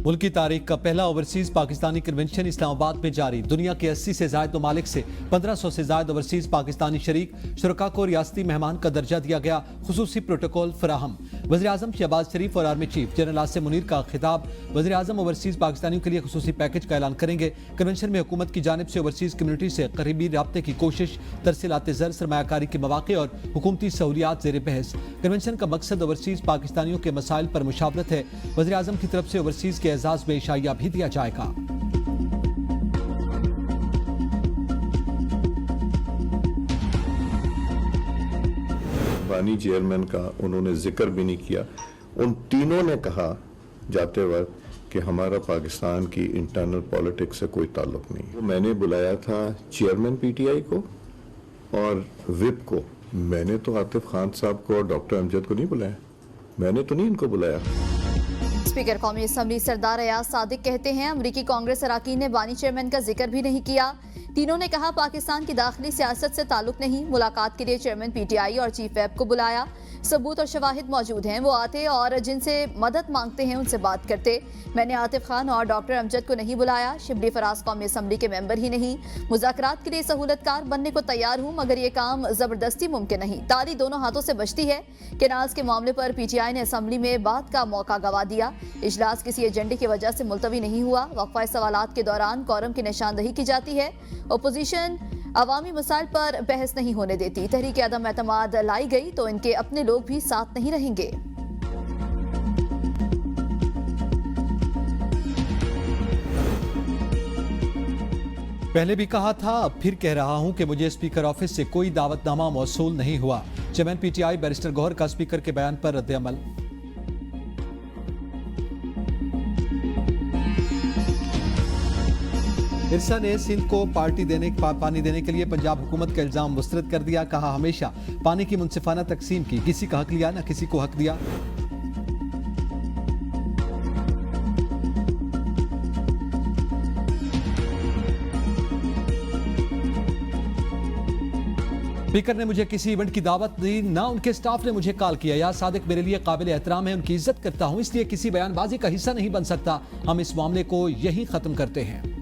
मुल्क की तारीख का पहला ओवरसीज पाकिस्तानी कन्वेंशन इस्लामाबाद में जारी। दुनिया के 80 से ज्यादा ममालिक से 1500 से ज्यादा ओवरसीज पाकिस्तानी शरीक शुरका को रियासती मेहमान का दर्जा दिया गया। खुसूसी प्रोटोकॉल फराहम। वज़ीर-ए-आज़म शहबाज शरीफ और army chief general Asim Munir का खिताब। वज़ीर-ए-आज़म ओवरसीज पाकिस्तानियों के लिए खुसूसी पैकेज का ऐलान करेंगे। कन्वेंशन में हुकूमत की जानिब से ओवरसीज कम्युनिटी से करीबी राब्ते की कोशिश, तरसीलात ज़र, सरमायाकारी के मौक़े और हुकूमती सहूलियात ज़ेर बहस। कन्वेंशन का मकसद ओवरसीज पाकिस्तानियों के मसाइल पर मुशावरत है। वज़ीर-ए-आज़म की तरफ से ओवरसीज के एजाज में इशाइया भी दिया जाएगा। बानी चेयरमैन का उन्होंने जिक्र भी नहीं किया। उन तीनों ने कहा जाते वक्त कि हमारा पाकिस्तान की इंटरनल पॉलिटिक्स से कोई ताल्लुक नहीं। तो मैंने बुलाया था चेयरमैन पीटीआई को और विप को। मैंने तो आतिफ खान साहब को और डॉक्टर अमजद को नहीं बुलाया। मैंने तो नहीं इनको बुलाया। स्पीकर कौमी असम्बली सरदार अयाज सादिक कहते हैं अमरीकी कांग्रेस अराकीन ने बानी चेयरमैन का जिक्र भी नहीं किया। तीनों ने कहा पाकिस्तान की दाखिली सियासत से ताल्लुक नहीं। मुलाकात के लिए चेयरमैन पीटीआई और चीफ वेब को बुलाया। सबूत और शवाहिद मौजूद हैं, वो आते और जिनसे मदद मांगते हैं उनसे बात करते। मैंने आतिफ खान और डॉक्टर अमजद को नहीं बुलाया। शिबली फराज कौमी असम्बली के मेंबर ही नहीं। मुज़ाकरात के लिए सहूलतकार बनने को तैयार हूँ, मगर ये काम जबरदस्ती मुमकिन नहीं। ताली दोनों हाथों से बचती है। केनाल्स के मामले पर पीटीआई ने असम्बली में बात का मौका गवा दिया। इजलास किसी एजेंडे की वजह से मुलतवी नहीं हुआ। वक्फा सवालात के दौरान कोरम की निशानदही की जाती है। ओपोजिशन अवामी मसाइल पर बहस नहीं होने देती। तहरीक अदम एतमाद लाई गई तो इनके अपने लोग भी साथ नहीं रहेंगे। पहले भी कहा था, अब फिर कह रहा हूं कि मुझे स्पीकर ऑफिस से कोई दावतनामा मौसूल नहीं हुआ। चेयरमैन पीटीआई बैरिस्टर गौहर का स्पीकर के बयान पर रद्द-ए-अमल। इरसा ने सिंध को पानी देने के लिए पंजाब हुकूमत का इल्जाम मुस्तरद कर दिया। कहा हमेशा पानी की मुनसिफाना तकसीम की, किसी का हक लिया न किसी को हक दिया। स्पीकर ने मुझे किसी इवेंट की दावत दी, ना उनके स्टाफ ने मुझे कॉल किया। या सादिक मेरे लिए काबिल एहतराम है, उनकी इज्जत करता हूं, इसलिए किसी बयानबाजी का हिस्सा नहीं बन सकता। हम इस मामले को यही खत्म करते हैं।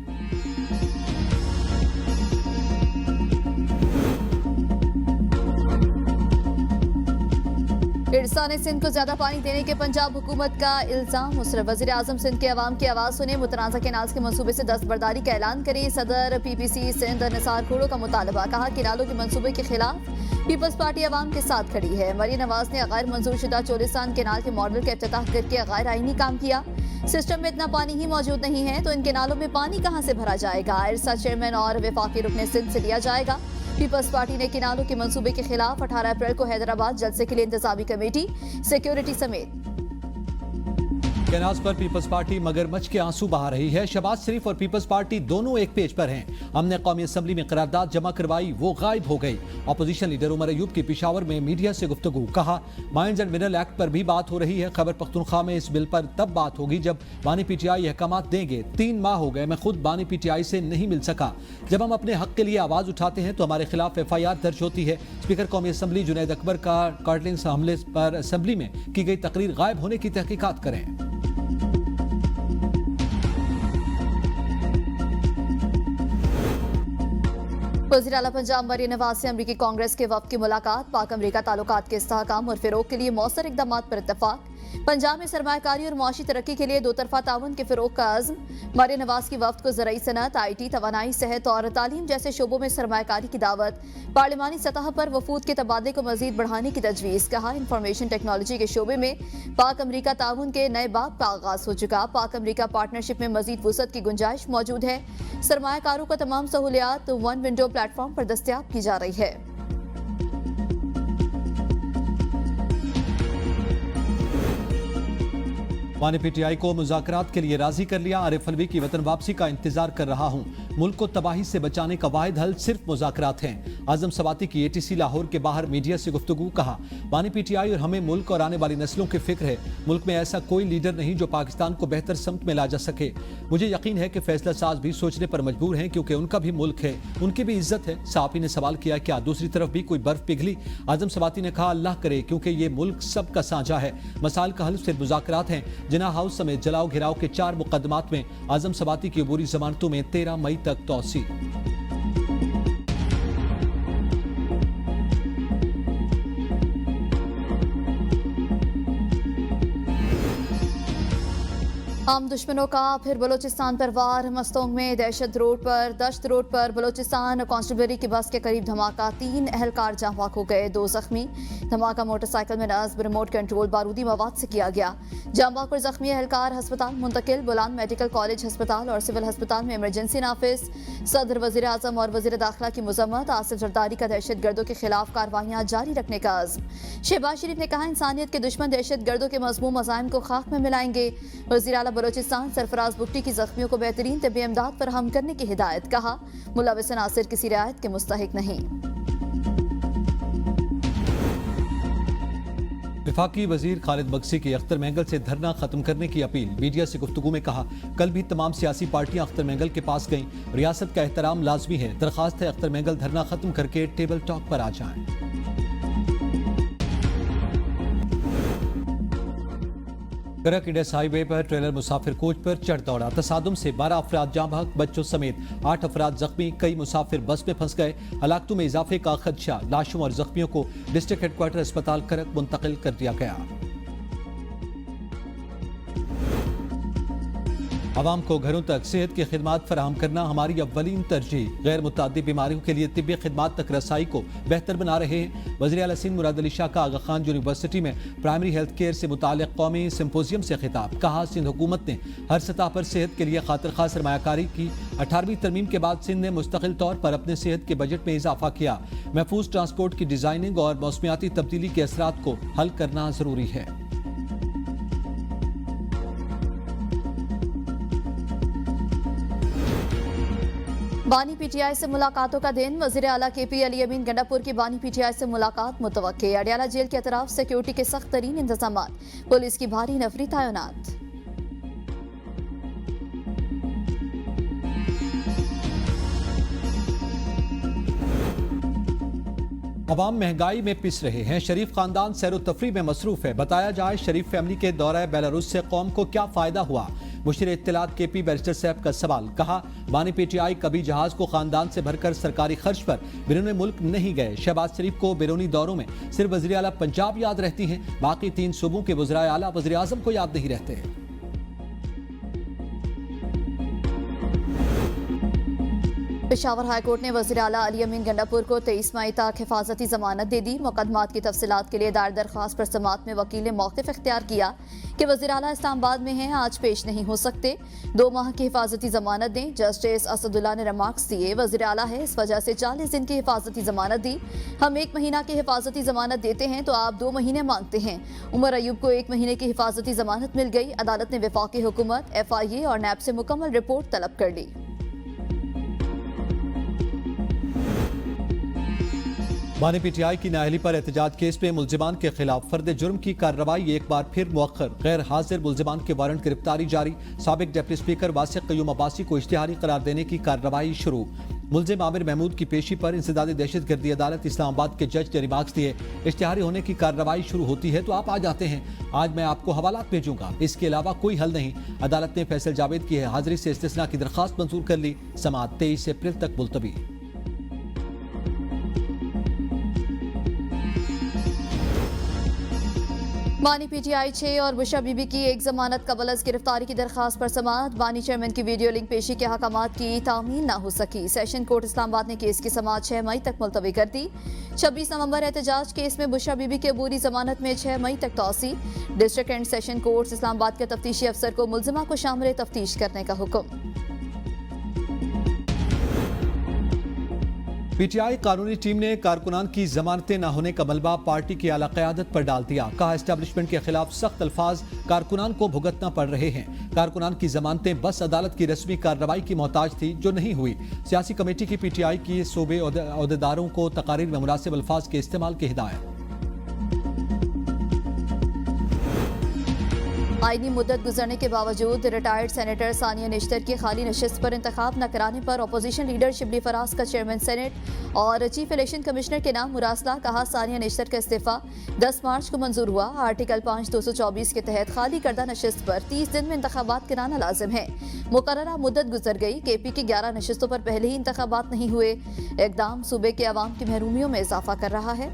इरसा ने सिंध को ज्यादा पानी देने के पंजाब हुकूमत का इल्जाम मुस्तरद। वज़ीर-ए-आज़म सिंध के अवाम की आवाज सुने। मुतनाज़ा केनाल्स के मंसूबे से दस्तबरदारी का ऐलान करे। सदर पीपीसी सिंध निसार खोड़ो का मुतालबा। कहा किनालों के मंसूबे के खिलाफ पीपल्स पार्टी अवाम के साथ खड़ी है। मरियम नवाज ने गैर मंजूर शुदा चोलिस्तान केनाल के मॉडल का इफ्तिताह करके गैर आईनी काम किया। सिस्टम में इतना पानी ही मौजूद नहीं है तो इन केनालों में पानी कहां से भरा जाएगा। इरसा चेयरमैन और वफाकी रुकने सिंध से लिया जाएगा। पीपल्स पार्टी ने किनालों के मंसूबे के खिलाफ 18 अप्रैल को हैदराबाद जलसे के लिए इंतजामी कमेटी, सिक्योरिटी समेत केनाल्स पर पीपल्स पार्टी मगरमच्छ के आंसू बहा रही है। शहबाज शरीफ और पीपल्स पार्टी दोनों एक पेज पर हैं। हमने कौमी असम्बली में करारदाद जमा करवाई, वो गायब हो गई। अपोजिशन लीडर उमर अयूब की पेशावर में मीडिया से गुफ्तगू। कहा माइंस एंड मिनरल एक्ट पर भी बात हो रही है। खैबर पख्तूनख्वा में इस बिल पर तब बात होगी जब बानी पीटीआई अहकामात देंगे। 3 माह हो गए, मैं खुद बानी पीटीआई से नहीं मिल सका। जब हम अपने हक के लिए आवाज उठाते हैं तो हमारे खिलाफ FIR दर्ज होती है। स्पीकर कौमी असम्बली जुनैद अकबर का कार्टलिंस हमले पर असम्बली में की गई तकरीर गायब होने की तहकीकात करें। वज़ीर आला पंजाब मरियम नवाज से अमरीकी कांग्रेस के वफ्द की मुलाकात। पाक अमरीका ताल्लुकात के इस्तेहकाम और फिरोग के लिए मौसर इकदाम पर इत्तफाक। पंजाब में सरमायाकारी और मुआशी तरक्की के लिए 2 तरफा ताउन के फिरोग का अज़्म। मरियम नवाज की वफ्द को ज़राई सनत, IT, तवानाई, सेहत और तालीम जैसे शोबों में सरमायाकारी की दावत। पार्लिमानी सतह पर वफूद के तबादले को मजीद बढ़ाने की तजवीज़। कहा इंफॉर्मेशन टेक्नोलॉजी के शोबे में पाक अमरीका ताउन के नए बाब का आगाज हो चुका। पाक अमरीका पार्टनरशिप में मजीद वुसअत की गुंजाइश मौजूद है। सरमायाकारों को तमाम सहूलियात 1 विंडो प्लेटफॉर्म पर दस्तयाब की जा रही है। बानी पीटीआई को मुज़ाकरात के लिए राजी कर लिया। आरिफ अलवी की वतन वापसी का इंतजार कर रहा हूं। मुल्क को तबाही से बचाने का वाहिद हल सिर्फ मुज़ाकरात हैं। आजम सवाती की ATC लाहौर के बाहर मीडिया से गुफ्तगू। कहा, बानी PTI और हमें मुल्क और आने वाली नस्लों की फिक्र है। मुल्क में ऐसा कोई लीडर नहीं जो पाकिस्तान को बेहतर समत में ला जा सके। मुझे यकीन है कि फैसला साज भी सोचने पर मजबूर हैं, क्योंकि उनका भी मुल्क है, उनकी भी इज्जत है। साफी ने सवाल किया, क्या दूसरी तरफ भी कोई बर्फ पिघली? आजम सवाती ने कहा, अल्लाह करे, क्योंकि ये मुल्क सबका साझा है। मसाइल का हल सिर्फ मुज़ाकरात हैं। जिना हाउस समेत जलाओ घिराव के 4 मुकदमात में आजम सवाती की अबूरी जमानतों में 13 मई तक तौसी। आम दुश्मनों का फिर बलूचिस्तान पर वार। मस्तोंग में दहशत रोड पर बलूचिस्तान कांस्टेबलरी की बस के करीब धमाका। 3 अहलकार जांबाक हो गए, 2 जख्मी। धमाका मोटरसाइकिल में नस्ब रिमोट कंट्रोल बारूदी मवाद से किया गया। जांबाक और जख्मी अहलकार अस्पताल मुंतकिल। बुलान मेडिकल कॉलेज अस्पताल और सिविल अस्पताल में इमरजेंसी नाफिज। सदर, वजीर आजम और वजीर दाखिला की मुजम्मत। आसिफ जरदारी का दहशत गर्दों के खिलाफ कार्रवाइयां जारी रखने का अज़्म। शहबाज शरीफ ने कहा, इंसानियत के दुश्मन दहशत गर्दों के मज़मूम मज़ाइम को खाक में मिलाएंगे। वज़ीर आला बलोचिस्तान सरफराज बुट्टी की जख्मियों को बेहतरीन तबी इमदाद फराहम करने की हिदायत। कहा, मुलविस नासिर किसी रियायत के मुस्तहिक नहीं। विफाकी वजीर खालिद बक्सी की अख्तर महंगल से धरना खत्म करने की अपील। मीडिया से गुफ्तगू में कहा, कल भी तमाम सियासी पार्टियां अख्तर महंगल के पास गईं। रियासत का एहतराम लाजमी है। दरखास्त है अख्तर महंगल धरना खत्म करके टेबल टॉक पर आ जाएं। करक इंडस हाईवे पर ट्रेलर मुसाफिर कोच पर चढ़ दौड़ा। तसादुम से 12 अफराद जाँ बहक, बच्चों समेत 8 अफराद जख्मी। कई मुसाफिर बस में फंस गए। हलाकतों में इजाफे का खदशा। लाशों और जख्मियों को डिस्ट्रिक्ट हेडक्वार्टर अस्पताल करक मुंतकिल कर दिया गया। आवाम को घरों तक सेहत की खिदमात फराहम करना हमारी अव्वलीन तरजीह। गैर मुतादिद बीमारियों के लिए तिब्बी खिदमात तक रसाई को बेहतर बना रहे हैं। वज़ीर आला सिंध मुराद अली शाह का आगा खान यूनिवर्सिटी में प्राइमरी हेल्थ केयर से मुताल्लिक़ कौमी सिम्पोजियम से खिताब। कहा, सिंध हुकूमत ने हर सतह पर सेहत के लिए खातिर खास सरमायाकारी की। 18वीं तरमीम के बाद सिंध ने मुस्तकिल तौर पर अपने सेहत के बजट में इजाफा किया। महफूज ट्रांसपोर्ट की डिजाइनिंग और मौसमियाती तब्दीली के असरात को हल करना जरूरी है। बानी PTI से मुलाकातों का दिन। वज़ीर आला KP अली अमीन गंडापुर की बानी PTI से मुलाकात मुतवक्के। अडियाला जेल के अतराफ सिक्योरिटी के सख्त तरीन इंतजामात। पुलिस की भारी नफरी तैनात। अवाम महंगाई में पिस रहे हैं। शरीफ खानदान सैरो तफरी में मसरूफ है। बताया जाए, शरीफ फैमिली के दौरे बेलारूस से कौम को क्या फायदा हुआ? मुशीर इत्तलात KP बैरिस्टर साहब का सवाल। कहा, बानी PTI कभी जहाज को खानदान से भरकर सरकारी खर्च पर बैरून मुल्क नहीं गए। शहबाज शरीफ को बैरूनी दौरों में सिर्फ वज़ीर आला पंजाब याद रहती हैं। बाकी 3 सूबों के वज़राए आला वज़ीर आज़म को याद नहीं रहते। पेशावर हाईकोर्ट ने वज़ीर आला अली अमीन गंडापुर को 23 मई तक हिफाजती जमानत दे दी। मुकदमात की तफसीलात के लिए दायर दरख्वास्त पर समात में वकील ने मौक़िफ़ इख्तियार किया कि वज़ीर आला इस्लामाबाद में हैं, आज पेश नहीं हो सकते। 2 माह की हिफाजती जमानत दें। जस्टिस असदुल्ला ने रिमार्क्स दिए, वज़ीर आला है, इस वजह से 40 दिन की हिफाजती जमानत दी। हम 1 महीना की हिफाजती जमानत देते हैं तो आप 2 महीने मांगते हैं। उमर अयूब को 1 महीने की हिफाजती जमानत मिल गई। अदालत ने वफाकी हुकूमत, FIA और NAB से मुकम्मल रिपोर्ट तलब कर ली। बानी PTI की नाअहली पर एहतजाज केस में मुल्जिमान के खिलाफ फर्द जुर्म की कार्रवाई एक बार फिर मुअख्खर। गैर हाजिर मुल्जिमान के वारंट गिरफ्तारी जारी। साबिक डिप्टी स्पीकर वासिक क़य्यूम अब्बासी को इश्तिहारी करार देने की कार्रवाई शुरू। मुल्जिम आमिर महमूद की पेशी पर इंसदादी दहशतगर्दी अदालत इस्लामाबाद के जज ने रिमार्क्स दिए, इश्तिहारी होने की कार्रवाई शुरू होती है तो आप आ जाते हैं। आज मैं आपको हवालात भेजूंगा, इसके अलावा कोई हल नहीं। अदालत ने फैसल जावेद की हाजिरी से इस्तिस्ना की दरखास्त मंजूर कर ली। समाअत 23 अप्रैल तक मुलतवी। बानी PTI 6 और बुशा बीबी की एक जमानत कबल अज़ गिरफ्तारी की दरखास्त पर समाअत। बानी चेयरमैन की वीडियो लिंक पेशी के हकामात की तामील न हो सकी। सेशन कोर्ट इस्लामाबाद ने केस की समाअत 6 मई तक मुलतवी कर दी। 26 नवंबर एहतजाज केस में बुशा बीबी की अबूरी जमानत में 6 मई तक तौसी। District and session court Islamabad के तफ्तीशी अफसर को मुल्जिमा को शामिल तफ्तीश करने का हुक्म। पीटीआई कानूनी टीम ने कारकुनान की जमानतें न होने का मलबा पार्टी की आला क़यादत पर डाल दिया। कहा, एस्टेब्लिशमेंट के खिलाफ सख्त अल्फाज कारकुनान को भुगतना पड़ रहे हैं। कारकुनान की जमानतें बस अदालत की रस्मी कार्रवाई की मोहताज थी, जो नहीं हुई। सियासी कमेटी की पीटीआई की सूबे अहदेदारों को तकारीर में मुनासिब अल्फाज के इस्तेमाल की हिदायत। आईनी मुद्दत गुजरने के बावजूद रिटायर्ड सेनेटर सानिया निश्तर की खाली नशिस्त पर इंतखाब न कराने पर अपोजिशन लीडर शिबली फराज का चेयरमैन सेनेट और चीफ इलेक्शन कमिश्नर के नाम मुरासला। कहा, सानिया निश्तर का इस्तीफा 10 मार्च को मंजूर हुआ। आर्टिकल 5(224) के तहत खाली करदा नशिस्त पर 30 दिन में इंतखाबात कराना लाजिम है। मुकर्ररा मुद्दत गुजर गई। केपी की 11 नशिस्तों पर पहले ही इंतखाबात नहीं हुए। इकदाम सूबे के अवाम की महरूमियों में इजाफा कर रहा है।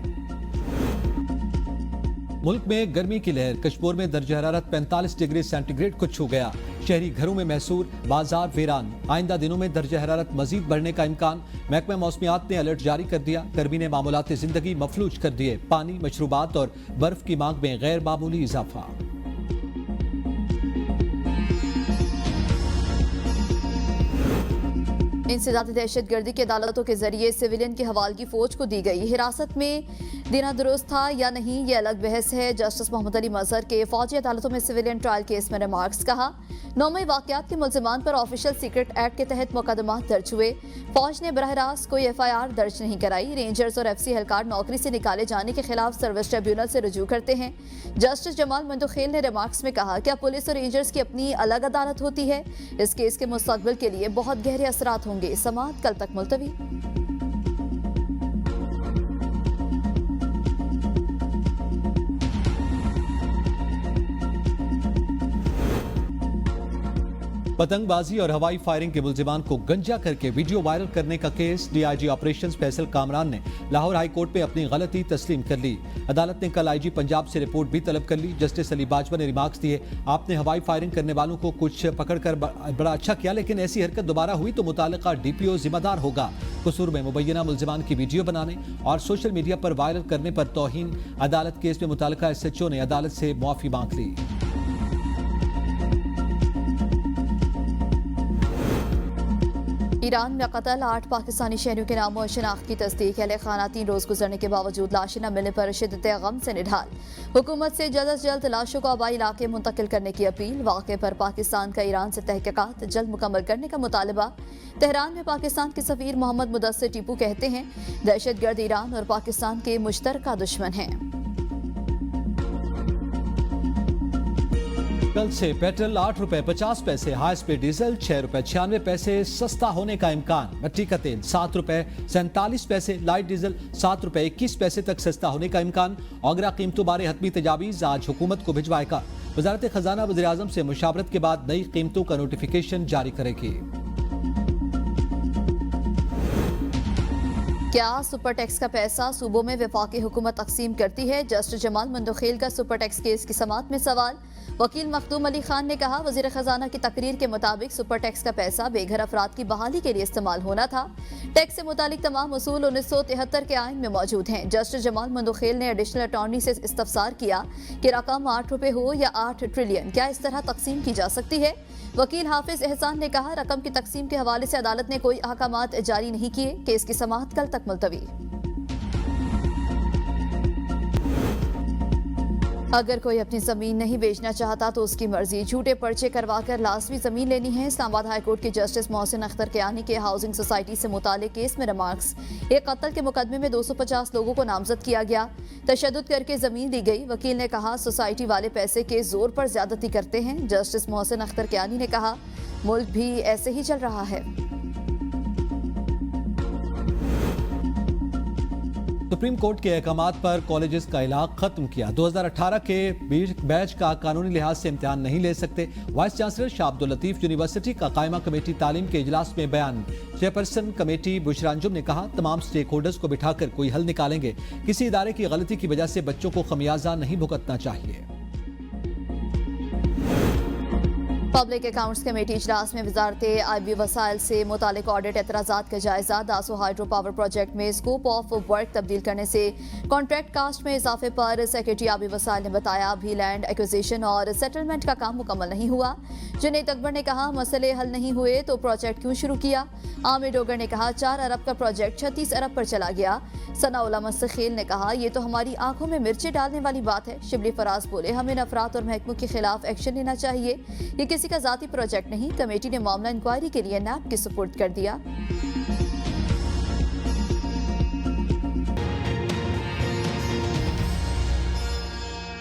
मुल्क में गर्मी की लहर। कशमोर में दर्ज हरारत 45 डिग्री सेंटीग्रेड को छू गया। शहरी घरों में महसूर, बाजार वीरान। आइंदा दिनों में दर्ज हरारत मजीद बढ़ने का इम्कान। महकमा मौसमियात ने अलर्ट जारी कर दिया। गर्मी ने मामूलात जिंदगी मफलूज कर दिए। पानी, मशरूबात और बर्फ की मांग में गैर मामूली इजाफा। इंसदादी दहशतगर्दी की अदालतों के जरिए सिविलियन की हवालगी फौज को दी गई। हिरासत में देना दुरुस्त था या नहीं, ये अलग बहस है। जस्टिस मोहम्मद अली मजहर के फौजी अदालतों में सिविलियन ट्रायल केस में रिमार्क्स। कहा, 9 मई वाकयात के मुल्जिमान पर ऑफिशियल सीक्रेट एक्ट के तहत मुकदमात दर्ज हुए। फौज ने बरह रास्त कोई FIR दर्ज नहीं कराई। रेंजर्स और FC एहलकार नौकरी से निकाले जाने के खिलाफ सर्विस ट्रिब्यूनल से रुजू करते हैं। जस्टिस जमाल मंदुखेल ने रिमार्क्स में कहा, क्या पुलिस और रेंजर्स की अपनी अलग अदालत होती है? इस केस के मुस्तकबिल के लिए बहुत गहरे असरात होंगे। समाअत कल तक मुलतवी। पतंगबाजी और हवाई फायरिंग के मुल्जिमान को गंजा करके वीडियो वायरल करने का case. DIG operations Faisal Kamran ने लाहौर हाई कोर्ट में अपनी गलती तस्लीम कर ली। अदालत ने कल IG पंजाब से रिपोर्ट भी तलब कर ली। जस्टिस अली बाजवा ने रिमार्क्स दिए, आपने हवाई फायरिंग करने वालों को कुछ पकड़कर बड़ा अच्छा किया, लेकिन ऐसी हरकत दोबारा हुई तो मुतालिका DPO जिम्मेदार होगा। कसूर में मुबैना मुल्जिमान की वीडियो बनाने और सोशल मीडिया पर वायरल करने पर तौहीन। अदालत केस में मुतालिका SHO ने अदालत से मुआफी मांग ली। ईरान में कत्ल 8 पाकिस्तानी शहरियों के नामों और शनाख्त की तस्दीक। अहले खाना 3 रोज गुजरने के बावजूद लाशें न मिलने पर शिद्दत गम से निढाल। हुकूमत से जल्द से जल्द लाशों को आबाई इलाके मुंतकिल करने की अपील। वाक़े पर पाकिस्तान का ईरान से तहकीकात जल्द मुकम्मल करने का मुतालबा। तेहरान में पाकिस्तान के सफीर मोहम्मद मुदस्सिर टीपू कहते हैं, दहशतगर्द ईरान और पाकिस्तान के मुश्तरका दुश्मन हैं। कल से पेट्रोल 8 रुपए 50 पैसे, हाई स्पीड डीजल 6 रुपए 96 पैसे सस्ता होने का इम्कान। मिट्टी का तेल 7 रुपए 47 पैसे, लाइट डीजल 7 रुपए 21 पैसे तक सस्ता होने का इम्कान। औगरा कीमतों बारे हतमी तजावीज़ आज हुकूमत को भिजवाएगा। वजारत खजाना वज़ीर आज़म से मुशावरत के बाद नई कीमतों का नोटिफिकेशन जारी करेगी। क्या सुपर टैक्स का पैसा सूबों में वफाकी हुकूमत तकसीम करती है? जस्टिस जमाल मंदुखेल का सुपर टैक्स केस की समाअत में सवाल। वकील मखदूम अली खान ने कहा, वजीर खजाना की तकरीर के मुताबिक सुपर टैक्स का पैसा बेघर अफराद की बहाली के लिए इस्तेमाल होना था। टैक्स से मुतालिक तमाम उसूल 1973 के आइन में मौजूद हैं। जस्टिस जमाल मंदुखेल ने एडिशनल अटॉर्नी से इस्तफसार किया कि रकम 8 रुपए हो या 8 ट्रिलियन, क्या इस तरह तकसीम की जा सकती है? वकील हाफिज एहसान ने कहा, रकम की तकसीम के हवाले से अदालत ने कोई अहकामात जारी नहीं किए। केस की समाअत कल तक मुलतवी। अगर कोई अपनी जमीन नहीं बेचना चाहता तो उसकी मर्जी। झूठे पर्चे करवाकर लाजमी जमीन लेनी है। इस्लामाबाद हाईकोर्ट के जस्टिस मोहसिन अख्तर कियानी के हाउसिंग सोसाइटी से मुतालिक केस में रिमार्क्स। एक कत्ल के मुकदमे में 250 लोगों को नामजद किया गया। तशद्दुद करके जमीन दी गई। वकील ने कहा, सोसाइटी वाले पैसे के जोर पर ज्यादती करते हैं। जस्टिस मोहसिन अख्तर कियानी ने कहा, मुल्क भी ऐसे ही चल रहा है। सुप्रीम कोर्ट के अहकामात पर कॉलेजेस का इलाक खत्म किया। 2018 के बैच का कानूनी लिहाज से इम्तिहान नहीं ले सकते। Vice chancellor Shah Abdul Latif university का कायमा कमेटी तालीम के इजलास में बयान। चेयरपर्सन कमेटी बुशरा अंजुम ने कहा, तमाम स्टेक होल्डर्स को बिठाकर कोई हल निकालेंगे। किसी इदारे की गलती की वजह से बच्चों को खमियाजा नहीं भुगतना चाहिए। पब्लिक अकाउंट्स कमेटी इजलास में वजारत आबी वसाइल से मुतालिक ऑडिट एतराज़ात का जायजा। दासो हाइड्रो पावर प्रोजेक्ट में स्कोप ऑफ वर्क तब्दील करने से कॉन्ट्रैक्ट कास्ट में इजाफे पर सेक्रेटरी आबी वसाइल ने बताया अभी लैंड एक्विजिशन और सेटलमेंट का काम मुकम्मल नहीं हुआ। जुनैद अकबर ने कहा मसले हल नहीं हुए तो प्रोजेक्ट क्यों शुरू किया। आमिर डोगर ने कहा 4 अरब का प्रोजेक्ट 36 अरब पर चला गया। सनाउल्लाह मुस्तखील ने कहा ये तो हमारी आंखों में मिर्चें डालने वाली बात है। शिबली फराज बोले हमें नफरात और महकमों के खिलाफ एक्शन लेना चाहिए। ये किसी का जाती प्रोजेक्ट नहीं। कमेटी ने मामला इंक्वायरी के लिए नैब के सुपुर्द कर दिया।